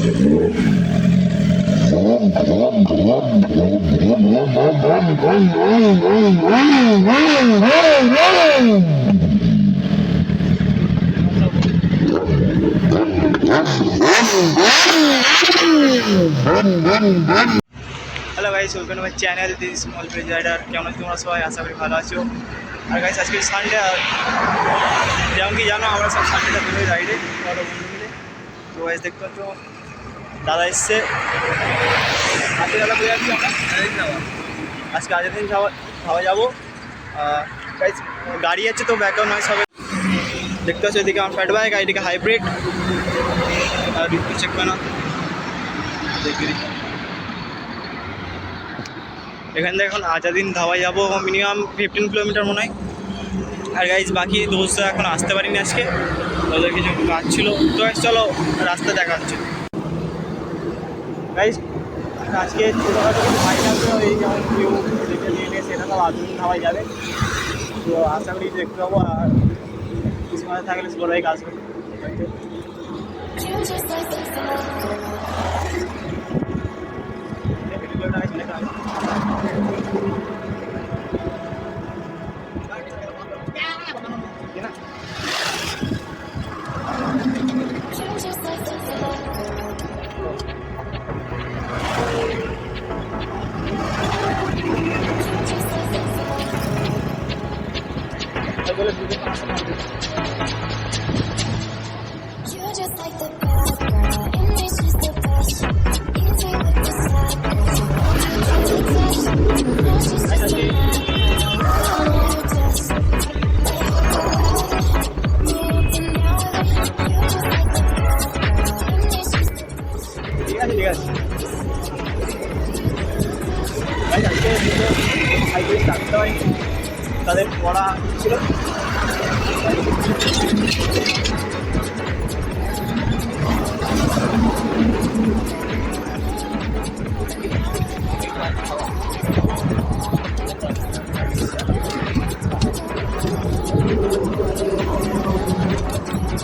Hello guys, welcome to my channel this small bridge rider. কেমন তোমরা সবাই? আশা করি ভালো আছো। আর গাইস, আজকে সানডে, যেমন কি জানো আমরা সব সানডেটা বেরোই রাইডে বড় বন্ধু মিলে। তো গাইস দেখতে পাচ্ছ দাদা এসছে, আজকে দাদা বেরিয়ে যাচ্ছি আমরা আজকে আগের দিন খাওয়া যাবো। গাইস গাড়ি আছে তো ব্যাকগ্রাউন্ড নয় সবাই দেখতে পাচ্ছ। এদিকে আমার ফ্যাট বাইক, এদিকে হাইব্রিড। আর চেক করে না দেখি এখান থেকে এখন আজাদিন ধাওয়া যাবো মিনিমাম 15 কিলোমিটার মনে হয়। আর গাইজ বাকি দোস্ত এখন আসতে পারিনি আজকে, ওদের কিছু কাজ ছিল। তো চলো রাস্তা দেখাচ্ছে গাইজ। আজকে ছোটোখাটো কিছু বাইক আসবে, এই যেমন কেউ দেখে নিয়ে সেটা সব আজাদিন ধাওয়াই যাবে। তো আশা করি দেখতে পাবো। আর কিছু মাঝে থাকলে বড় বাইক আসবে। তাদের পড়া ছিল।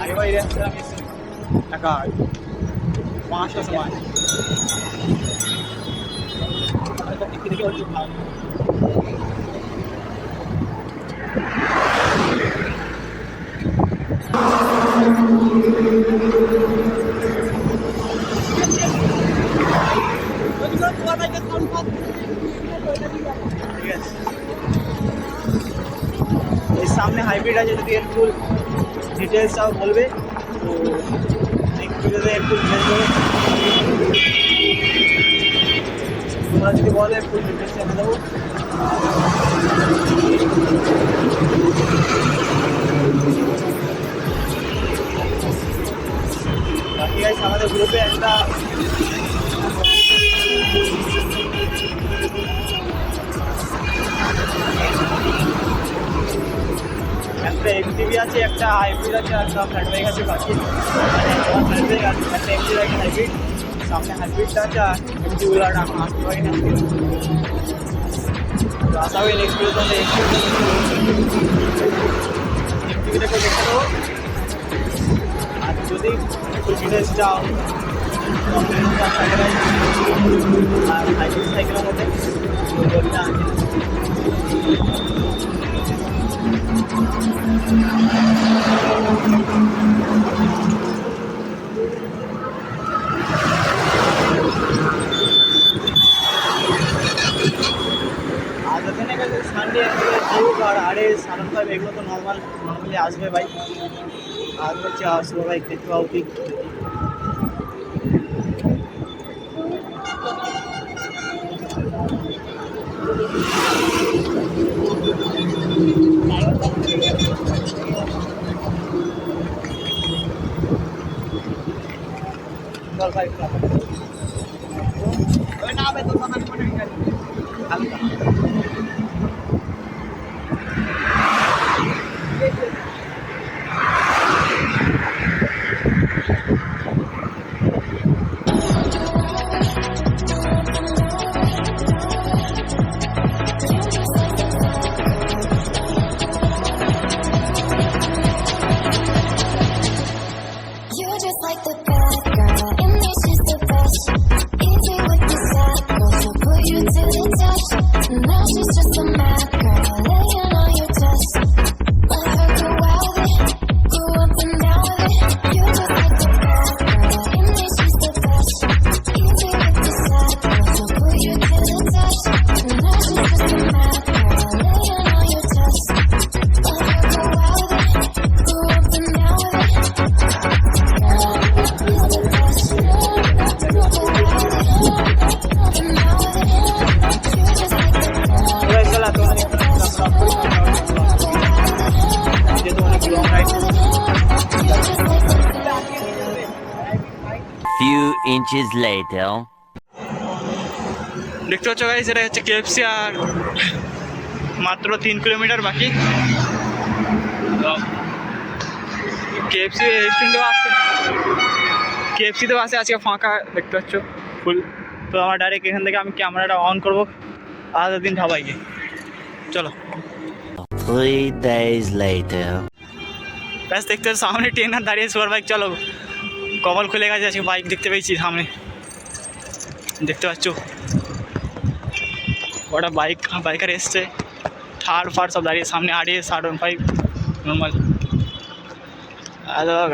আগে বাইরে টাকা 500 সময় দেখে হচ্ছে ভালো। এই সামনে হাইব্রিড আছে, যদি একটু ডিটেলসটাও বলবে তো একটু ডিটেলস বলবে। তোমরা যদি বলে একটু ডিটেলস জানিয়ে দেবো। বাকি আছে আমাদের গ্রুপে একটা এমটিভি আছে, একটা হাইব্রিড আছে, একটা ফ্ল্যাট বাইক আছে। বাকি ফ্ল্যাট বাইক আছে, একটা এমটি আছে হাইব্রিড, সামনে হাইব্রিডটা আছে। আর এমটিগুলো এখন আসতে পারি না। তো আশা করি নেক্সট ভিডিওতে এমটিভিটাকে দেখতে দেবো। আর যদি একটু ডিটেলস চাও আর হাইব্রিড সাইকেলের মধ্যে বলতে আছে। আর ওখানে সানডে আর RS-75 এগুলো তো নর্মালি আসবে বাইক। আর হচ্ছে আসবো বাইক দেখতে পাবো কি You're just like the bad girl, and this is the inches later. দেখতে পাচ্ছ গাইস, এটা হচ্ছে কেএফসি আর মাত্র 3 কিলোমিটার বাকি। কেএফসি রেস্টুরেন্টেও আছে, কেএফসিতেও আছে, আজকে ফাঁকা দেখতে পাচ্ছ ফুল। তো আমার ডাইরেক্ট এখান থেকে আমি ক্যামেরাটা অন করবো আধা দিন ধাবাইকে। চলো 3 days later. ব্যাস দেখতে পাচ্ছ সামনে ট্রেনার দাঁড়িয়ে সুপার বাইক। চলো কপাল খুলে গেছে, আজকে বাইক দেখতে পেয়েছি সামনে, দেখতে পাচ্ছ ওটা বাইকার এসছে, থার্ড ফার সব দাঁড়িয়ে সামনে, RS R15 নর্মাল।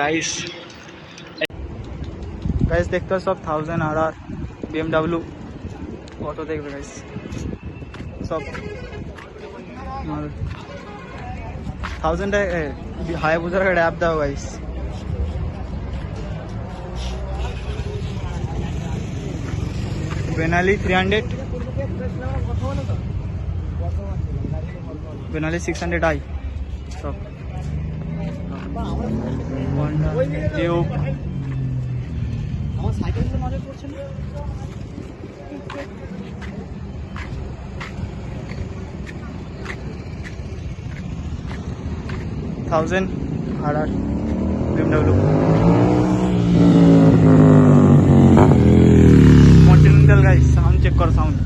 গাইস দেখতে পাচ্ছ সব 1000 BMW অটো দেখবে গাইস, সব 1000 হাই বুঝার একটা অ্যাপ দাও গাইস। বেনালি 300, বেনালি 600i সব। আমার সাইকেল নজর পড়ছে না। 1000 RR BMW Continental guys, sound check করো, সাউন্ড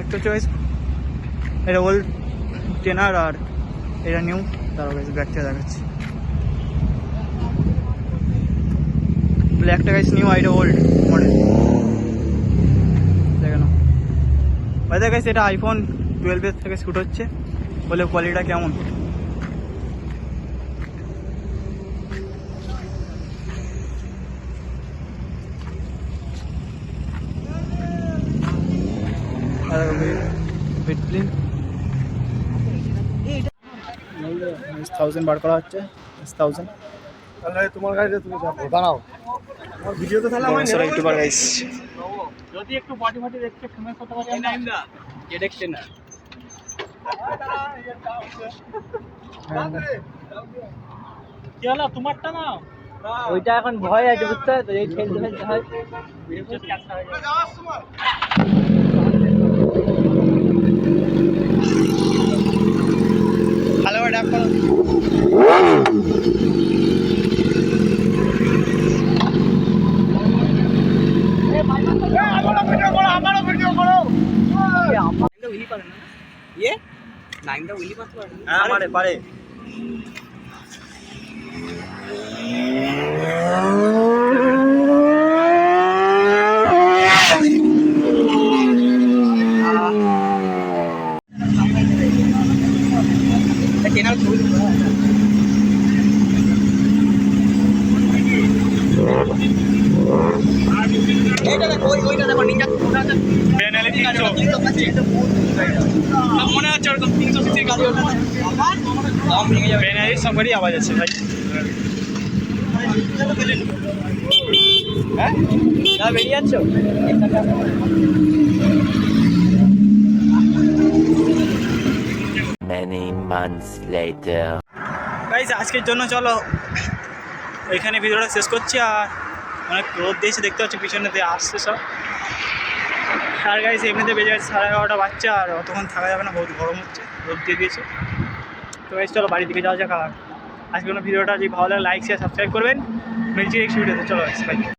একটা চয়েস। এটা ওল্ড টেনার আর এটা নিউ। তারপর গাইস ব্যাক থেকে দেখাচ্ছি, ব্ল্যাকটা গাইস নিউ, এটা ওল্ড মডেল। দেখে নাও ভাই, গাইস এটা iPhone 12 এর থেকে শ্যুট হচ্ছে, বলে কোয়ালিটিটা কেমন। বিটপ্লিন 1000 বার করা হচ্ছে, 1000। তাহলে তোমার গাড়িতে তুমি দাঁড়াও, আমার ভিডিও তো তাহলে আমার ইউটিউবার গাইস, যদি একটু বডি ফডি দেখতে ফেমাস হতে পারি না আমরা যে দেখতে না। কি হলো তোমারটা না, ওইটা এখন ভয় আছে বুঝতে তো, এই ঠেলতে ফেলতে হয় ভিডিও ক্যাপচার হয়ে যাওয়ার সময়। ভালো করে ড্যাপ করো। আমারও ভিডিও করো। উইলি পারে না ইয়ে, নাইনটা উইলি পারতে পারে। হ্যাঁ পারে পারে। কেনার ছবি এইটা দেখো, ওইটা দেখো, নিনজা বেনালি 300 মনে হচ্ছে ওরকম 300 সিসির গাড়ি ওটা বেনালির সব গাড়ি আওয়াজ আছে ভাই। হ্যাঁ না বেরিয়ে যাচ্ছ। Many months later. গাইস আজকের জন্য চলো এখানে ভিডিওটা শেষ করছি। আর অনেক রোদ দিয়েছে দেখতে পাচ্ছি, পিছনেতে আসছে সব। আর গাইস এমনিতে বেজে গেছে 11:30 বাচ্চা, আর অতক্ষণ থাকা যাবে না, বহুত গরম হচ্ছে, রোদ দিয়ে দিয়েছে। তো গাইস চলো বাড়ি দিকে যাওয়া যাক। আর আজকে কোনো ভিডিওটা যদি ভালো লাগে লাইক শেয়ার সাবস্ক্রাইব করবেন। মিলছি নেক্সট ভিডিওতে, চলো গাইস বাই।